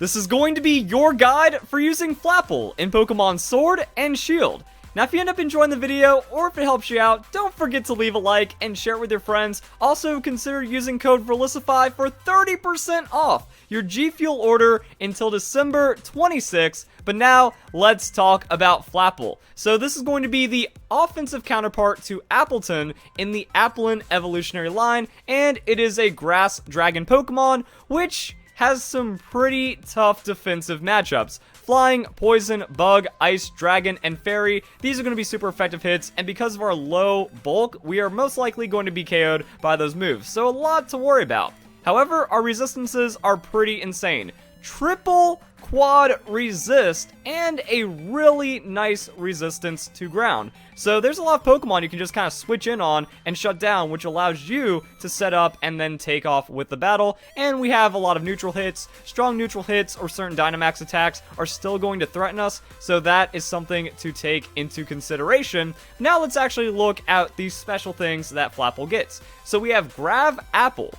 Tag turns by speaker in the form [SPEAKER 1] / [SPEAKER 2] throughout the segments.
[SPEAKER 1] This is going to be your guide for using Flapple in Pokemon Sword and Shield. Now, if you end up enjoying the video, or if it helps you out, don't forget to leave a like and share it with your friends. Also, consider using code Verlisify for 30% off your G Fuel order until December 26th. But now, let's talk about Flapple. So this is going to be the offensive counterpart to Appleton in the Applin evolutionary line, and it is a Grass Dragon Pokemon, which has some pretty tough defensive matchups. Flying, Poison, Bug, Ice, Dragon, and Fairy, these are going to be super effective hits, and because of our low bulk, we are most likely going to be KO'd by those moves, so a lot to worry about. However, our resistances are pretty insane. Triple quad resist, and a really nice resistance to ground. So there's a lot of Pokemon you can just kind of switch in on and shut down, which allows you to set up and then take off with the battle. And we have a lot of neutral hits. Strong neutral hits or certain Dynamax attacks are still going to threaten us, so that is something to take into consideration. Now let's actually look at these special things that Flapple gets. So we have Grab Apple,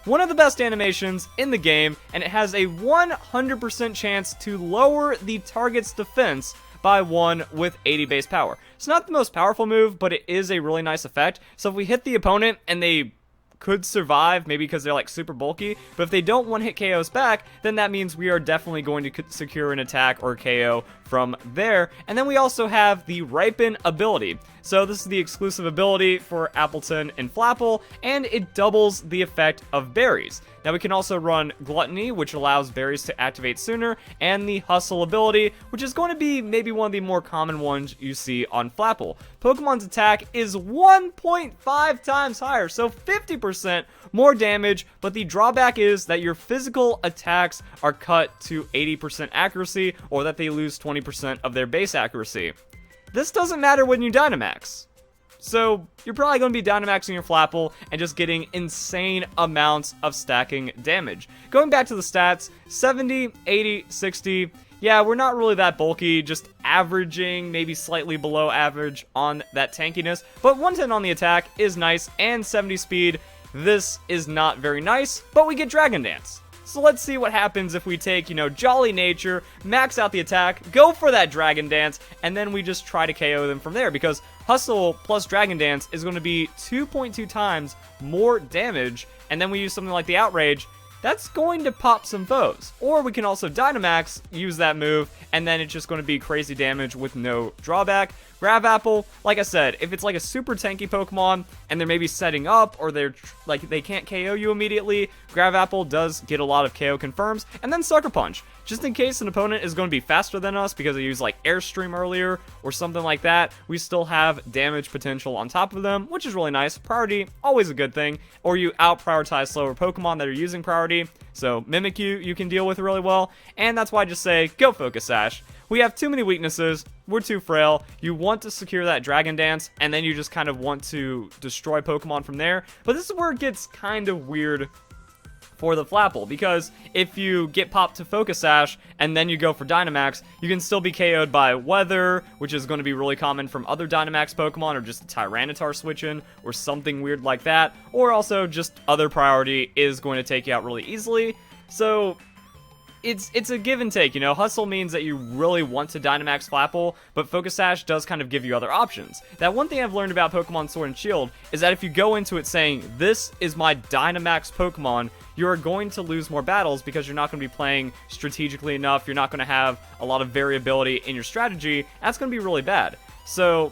[SPEAKER 1] one of the best animations in the game, and it has a 100% chance to lower the target's defense by 1 with 80 base power. It's not the most powerful move, but it is a really nice effect. So if we hit the opponent and they could survive, maybe because they're like super bulky, but if they don't one-hit KOs back, then that means we are definitely going to secure an attack or KO from there. And then we also have the Ripen ability. So this is the exclusive ability for Appleton and Flapple, and it doubles the effect of berries. Now we can also run Gluttony, which allows berries to activate sooner, and the Hustle ability, which is going to be maybe one of the more common ones you see on Flapple. Pokemon's attack is 1.5 times higher, so 50% more damage, but the drawback is that your physical attacks are cut to 80% accuracy, or that they lose 20% of their base accuracy. This doesn't matter when you Dynamax. So you're probably going to be Dynamaxing your Flapple and just getting insane amounts of stacking damage. Going back to the stats, 70, 80, 60, yeah, we're not really that bulky, just averaging, maybe slightly below average on that tankiness, but 110 on the attack is nice, and 70 speed, this is not very nice, but we get Dragon Dance. So let's see what happens if we take, Jolly Nature, max out the attack, go for that Dragon Dance, and then we just try to KO them from there, because Hustle plus Dragon Dance is going to be 2.2 times more damage, and then we use something like the Outrage, that's going to pop some foes. Or we can also Dynamax, use that move, and then it's just going to be crazy damage with no drawback. Grab Apple, like I said, if it's like a super tanky Pokemon and they're maybe setting up or they're like they can't KO you immediately, Grab Apple does get a lot of KO confirms. And then Sucker Punch, just in case an opponent is going to be faster than us because they used like Airstream earlier or something like that, we still have damage potential on top of them, which is really nice. Priority, always a good thing. Or you out-prioritize slower Pokemon that are using priority, so Mimikyu you can deal with really well, and that's why I just say, go Focus Sash. We have too many weaknesses, we're too frail, you want to secure that Dragon Dance, and then you just kind of want to destroy Pokemon from there, but this is where it gets kind of weird for the Flapple, because if you get popped to Focus Sash, and then you go for Dynamax, you can still be KO'd by Weather, which is going to be really common from other Dynamax Pokemon, or just a Tyranitar switch-in, or something weird like that, or also just other priority is going to take you out really easily, so it's a give and take, Hustle means that you really want to Dynamax Flapple, but Focus Sash does kind of give you other options. That one thing I've learned about Pokemon Sword and Shield is that if you go into it saying, this is my Dynamax Pokemon, you're going to lose more battles because you're not going to be playing strategically enough, you're not going to have a lot of variability in your strategy, that's going to be really bad. So,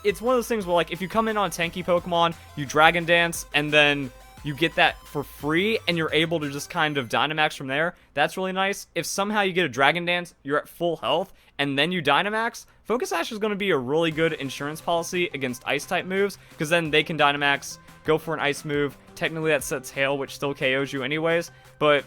[SPEAKER 1] it's one of those things where, like, if you come in on a tanky Pokemon, you Dragon Dance, and then you get that for free, and you're able to just kind of Dynamax from there, that's really nice. If somehow you get a Dragon Dance, you're at full health, and then you Dynamax, Focus Sash is going to be a really good insurance policy against Ice-type moves, because then they can Dynamax, go for an Ice move, technically that sets Hail, which still KOs you anyways, but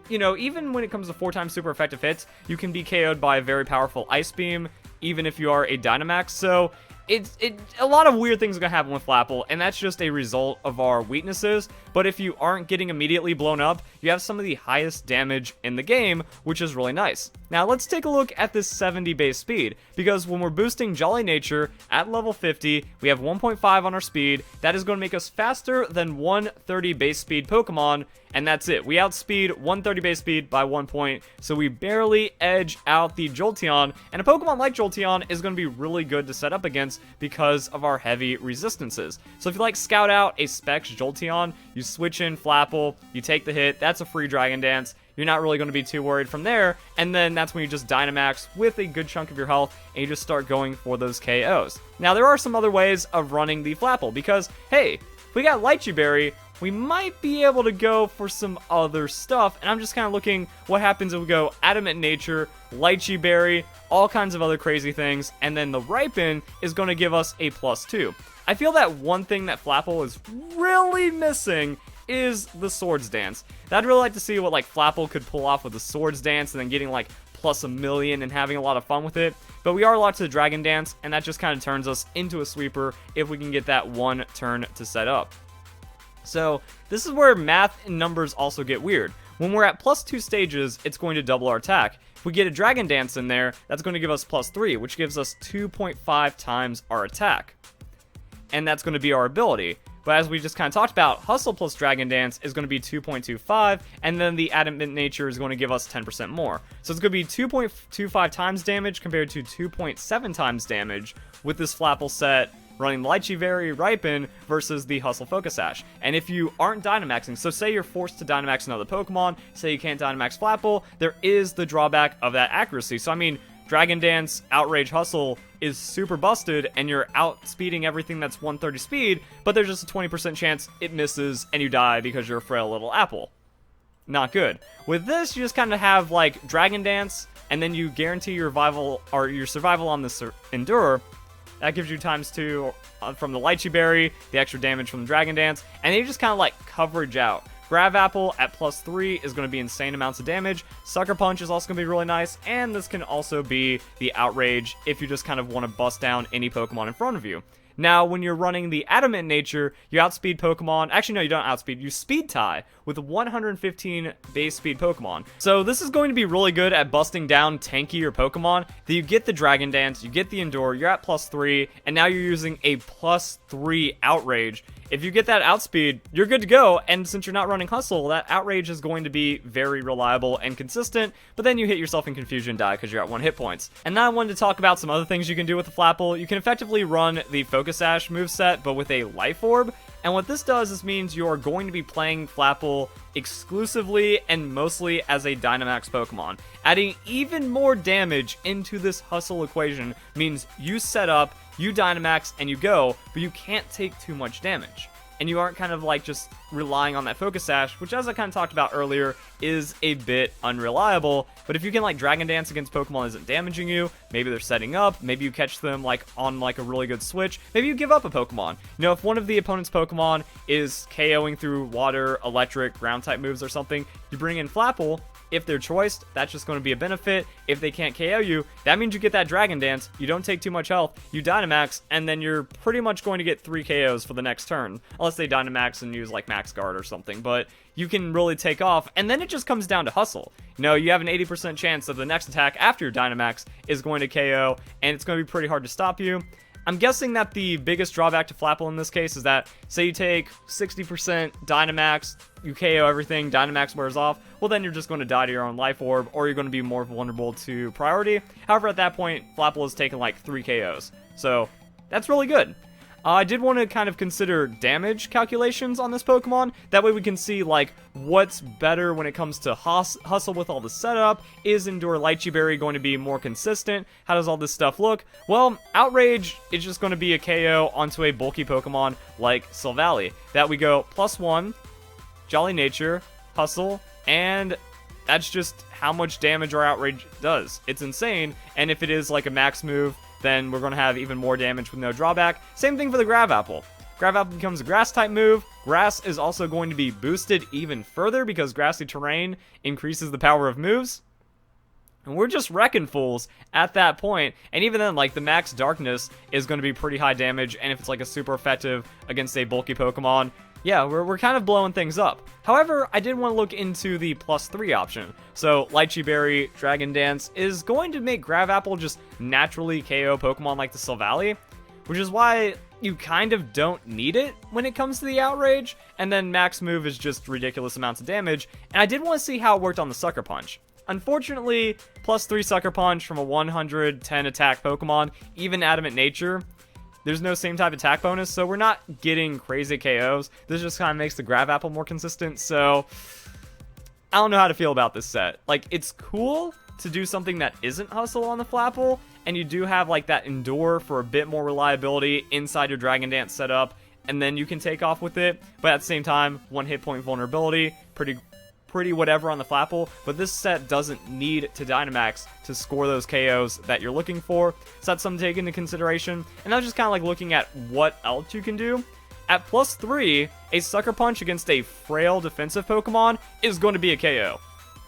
[SPEAKER 1] even when it comes to 4 times super effective hits, you can be KO'd by a very powerful Ice Beam, even if you are a Dynamax, so a lot of weird things are going to happen with Flapple, and that's just a result of our weaknesses, but if you aren't getting immediately blown up, you have some of the highest damage in the game, which is really nice. Now let's take a look at this 70 base speed, because when we're boosting Jolly Nature at level 50, we have 1.5 on our speed, that is going to make us faster than 130 base speed Pokemon, and that's it. We outspeed 130 base speed by 1 point, so we barely edge out the Jolteon, and a Pokemon like Jolteon is going to be really good to set up against because of our heavy resistances. So if you like scout out a Specs Jolteon, you switch in Flapple, you take the hit, that's a free Dragon Dance. You're not really going to be too worried from there, and then that's when you just Dynamax with a good chunk of your health, and you just start going for those KOs. Now, there are some other ways of running the Flapple, because, hey, if we got Lychee Berry, we might be able to go for some other stuff, and I'm just kind of looking what happens if we go Adamant Nature, Lychee Berry, all kinds of other crazy things, and then the Ripen is going to give us a +2. I feel that one thing that Flapple is really missing is the Swords Dance. I'd really like to see what like Flapple could pull off with the Swords Dance and then getting like +1,000,000 and having a lot of fun with it. But we are locked to the Dragon Dance, and that just kind of turns us into a sweeper if we can get that one turn to set up. So this is where math and numbers also get weird. When we're at +2 stages, it's going to double our attack. If we get a Dragon Dance in there, that's going to give us +3, which gives us 2.5 times our attack. And that's going to be our ability. But as we just kind of talked about, Hustle plus Dragon Dance is going to be 2.25, and then the Adamant Nature is going to give us 10% more. So it's going to be 2.25 times damage compared to 2.7 times damage with this Flapple set running Lychee Berry, Ripen versus the Hustle Focus Sash. And if you aren't Dynamaxing, so say you're forced to Dynamax another Pokemon, say you can't Dynamax Flapple, there is the drawback of that accuracy. So I mean, Dragon Dance, Outrage, Hustle is super busted, and you're outspeeding everything that's 130 speed, but there's just a 20% chance it misses and you die because you're a frail little apple. Not good. With this, you just kind of have like Dragon Dance, and then you guarantee your survival on this Endure. That gives you ×2 from the Lychee Berry, the extra damage from the Dragon Dance, and you just kind of like coverage out. Grav Apple at +3 is going to be insane amounts of damage. Sucker Punch is also going to be really nice, and this can also be the Outrage if you just kind of want to bust down any Pokemon in front of you. Now, when you're running the Adamant Nature, you outspeed Pokemon. Actually, no, you don't outspeed. You speed tie with 115 base speed Pokemon. So this is going to be really good at busting down tankier Pokemon. That you get the Dragon Dance, you get the Endure, you're at +3, and now you're using a +3 Outrage. If you get that outspeed, you're good to go, and since you're not running Hustle, that Outrage is going to be very reliable and consistent, but then you hit yourself in confusion and die because you're at 1 hit points. And now I wanted to talk about some other things you can do with the Flapple. You can effectively run the Focus Sash moveset, but with a Life Orb, and what this does is means you're going to be playing Flapple exclusively and mostly as a Dynamax Pokemon. Adding even more damage into this Hustle equation means you set up, you Dynamax, and you go, but you can't take too much damage. And you aren't kind of like just relying on that Focus Sash, which as I kind of talked about earlier, is a bit unreliable. But if you can like Dragon Dance against Pokemon isn't damaging you, maybe they're setting up, maybe you catch them like on like a really good switch, maybe you give up a Pokemon. You know, if one of the opponent's Pokemon is KOing through water, electric, ground type moves or something, you bring in Flapple. If they're choiced, that's just going to be a benefit. If they can't KO you, that means you get that Dragon Dance, you don't take too much health, you Dynamax, and then you're pretty much going to get 3 KOs for the next turn. Unless they Dynamax and use like Max Guard or something, but you can really take off, and then it just comes down to Hustle. You know, you have an 80% chance of the next attack after your Dynamax is going to KO, and it's going to be pretty hard to stop you. I'm guessing that the biggest drawback to Flapple in this case is that, say you take 60% Dynamax, you KO everything, Dynamax wears off, well then you're just going to die to your own Life Orb, or you're going to be more vulnerable to priority. However, at that point, Flapple has taken like 3 KOs, so that's really good. I did want to kind of consider damage calculations on this Pokemon. That way we can see, like, what's better when it comes to Hustle with all the setup. Is Endure Lychee Berry going to be more consistent? How does all this stuff look? Well, Outrage is just going to be a KO onto a bulky Pokemon like Silvally. That we go +1, Jolly Nature, Hustle, and that's just how much damage our Outrage does. It's insane, and if it is like a max move, then we're going to have even more damage with no drawback. Same thing for the Grav Apple. Grav Apple becomes a grass type move. Grass is also going to be boosted even further because grassy terrain increases the power of moves. And we're just wrecking fools at that point. And even then, like, the max darkness is going to be pretty high damage. And if it's like a super effective against a bulky Pokemon, yeah, we're kind of blowing things up. However, I did want to look into the +3 option. So, Lychee Berry, Dragon Dance is going to make Grav Apple just naturally KO Pokemon like the Silvally, which is why, you kind of don't need it when it comes to the outrage, and then max move is just ridiculous amounts of damage, and I did want to see how it worked on the Sucker Punch. Unfortunately, +3 Sucker Punch from a 110 attack Pokemon, even Adamant Nature, there's no same type attack bonus, so we're not getting crazy KOs. This just kind of makes the Grav Apple more consistent, so I don't know how to feel about this set. Like, it's cool to do something that isn't Hustle on the Flapple, and you do have like that Endure for a bit more reliability inside your Dragon Dance setup, and then you can take off with it, but at the same time, 1 hit point vulnerability, pretty whatever on the Flapple, but this set doesn't need to Dynamax to score those KOs that you're looking for, so that's something to take into consideration. And I was just kind of like looking at what else you can do. At +3, a Sucker Punch against a frail defensive Pokemon is going to be a KO.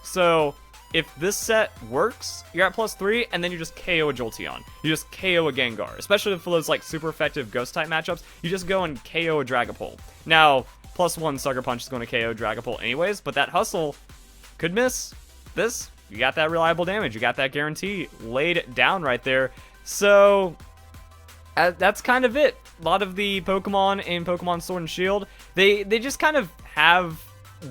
[SPEAKER 1] So if this set works, you're at +3, and then you just KO a Jolteon. You just KO a Gengar, especially for those like super effective Ghost-type matchups. You just go and KO a Dragapult. Now, +1 Sucker Punch is going to KO Dragapult anyways, but that Hustle could miss. This, you got that reliable damage. You got that guarantee laid down right there. So that's kind of it. A lot of the Pokemon in Pokemon Sword and Shield, they just kind of have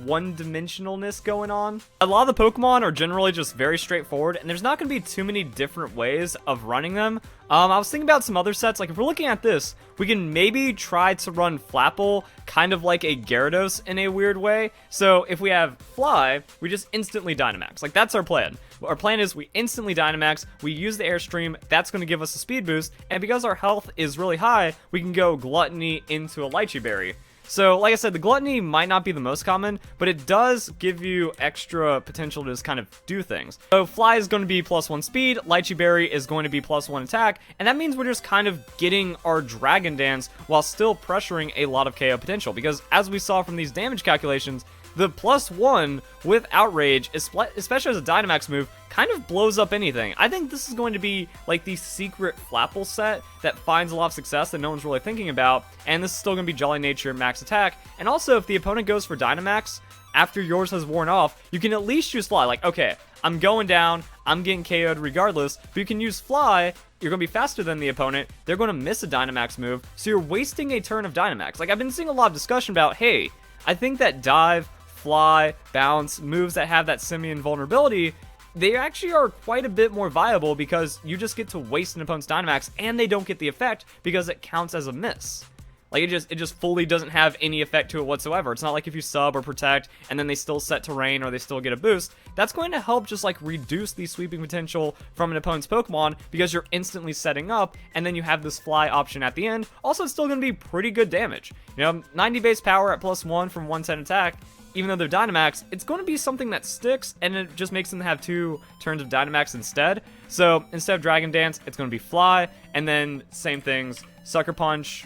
[SPEAKER 1] one-dimensionalness going on. A lot of the Pokemon are generally just very straightforward, and there's not going to be too many different ways of running them. I was thinking about some other sets. Like, if we're looking at this, we can maybe try to run Flapple kind of like a Gyarados in a weird way. So if we have Fly, we just instantly Dynamax. Like, that's our plan. Our plan is we instantly Dynamax, we use the Airstream, that's going to give us a speed boost, and because our health is really high, we can go Gluttony into a Lychee Berry. So, like I said, the Gluttony might not be the most common, but it does give you extra potential to just kind of do things. So, Fly is going to be +1 speed, Lychee Berry is going to be +1 attack, and that means we're just kind of getting our Dragon Dance while still pressuring a lot of KO potential, because as we saw from these damage calculations, the +1 with Outrage, especially as a Dynamax move, kind of blows up anything. I think this is going to be like the secret Flapple set that finds a lot of success that no one's really thinking about, and this is still going to be Jolly Nature, max attack, and also if the opponent goes for Dynamax after yours has worn off, you can at least use Fly. Like, okay, I'm going down, I'm getting KO'd regardless, but you can use Fly, you're going to be faster than the opponent, they're going to miss a Dynamax move, so you're wasting a turn of Dynamax. Like, I've been seeing a lot of discussion about, hey, I think that Dive, Fly, Bounce, moves that have that simian vulnerability, they actually are quite a bit more viable because you just get to waste an opponent's Dynamax and they don't get the effect because it counts as a miss. Like, it just fully doesn't have any effect to it whatsoever. It's not like if you sub or protect and then they still set terrain or they still get a boost. That's going to help just like reduce the sweeping potential from an opponent's Pokemon because you're instantly setting up and then you have this Fly option at the end. Also, it's still going to be pretty good damage. You know, 90 base power at +1 from 110 attack. Even though they're Dynamax, it's going to be something that sticks, and it just makes them have 2 turns of Dynamax instead. So, instead of Dragon Dance, it's going to be Fly, and then same things, Sucker Punch,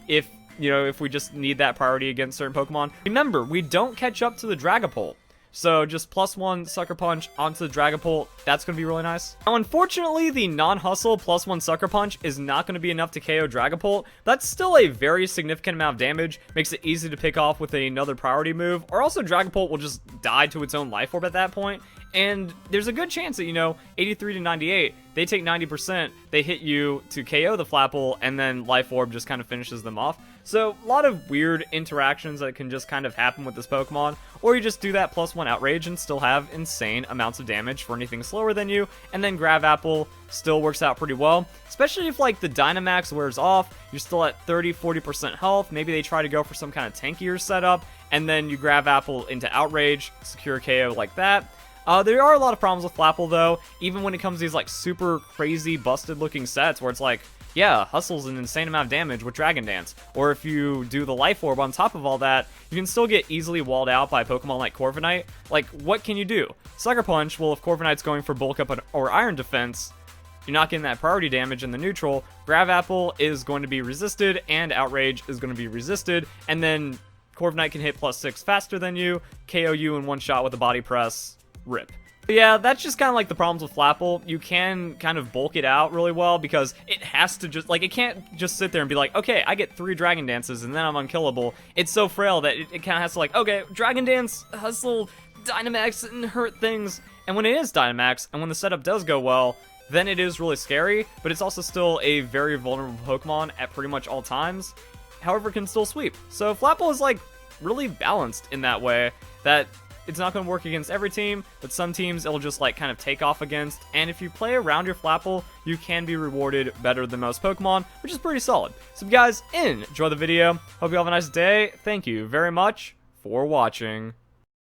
[SPEAKER 1] if we just need that priority against certain Pokemon. Remember, we don't catch up to the Dragapult. So just +1 Sucker Punch onto the Dragapult, that's going to be really nice. Now, unfortunately, the non-hustle +1 Sucker Punch is not going to be enough to KO Dragapult. That's still a very significant amount of damage, makes it easy to pick off with another priority move, or also Dragapult will just die to its own life orb at that point. And there's a good chance that, 83 to 98, they take 90%, they hit you to KO the Flapple, and then Life Orb just kind of finishes them off. So, a lot of weird interactions that can just kind of happen with this Pokemon, or you just do that +1 Outrage and still have insane amounts of damage for anything slower than you, and then Grav Apple still works out pretty well, especially if, like, the Dynamax wears off, you're still at 30-40% health, maybe they try to go for some kind of tankier setup, and then you Grav Apple into Outrage, secure KO like that. There are a lot of problems with Flapple, though, even when it comes to these, like, super crazy, busted-looking sets where it's like, yeah, Hustle's an insane amount of damage with Dragon Dance. Or if you do the Life Orb on top of all that, you can still get easily walled out by Pokemon like Corviknight. Like, what can you do? Sucker Punch, well, if Corviknight's going for Bulk Up or Iron Defense, you're not getting that priority damage in the neutral. Grav Apple is going to be resisted, and Outrage is going to be resisted, and then Corviknight can hit +6 faster than you, KO you in one shot with a Body Press. Rip. But yeah, that's just kind of like the problems with Flapple. You can kind of bulk it out really well because it has to just, like, it can't just sit there and be like, okay, I get 3 Dragon Dances and then I'm unkillable. It's so frail that it kind of has to like, okay, Dragon Dance, Hustle, Dynamax, and hurt things. And when it is Dynamax, and when the setup does go well, then it is really scary, but it's also still a very vulnerable Pokemon at pretty much all times. However, it can still sweep. So Flapple is like really balanced in that way, that it's not going to work against every team, but some teams it'll just like kind of take off against, and if you play around your Flapple, you can be rewarded better than most Pokemon, which is pretty solid. So if you guys enjoy the video, hope you have a nice day. Thank you very much for watching.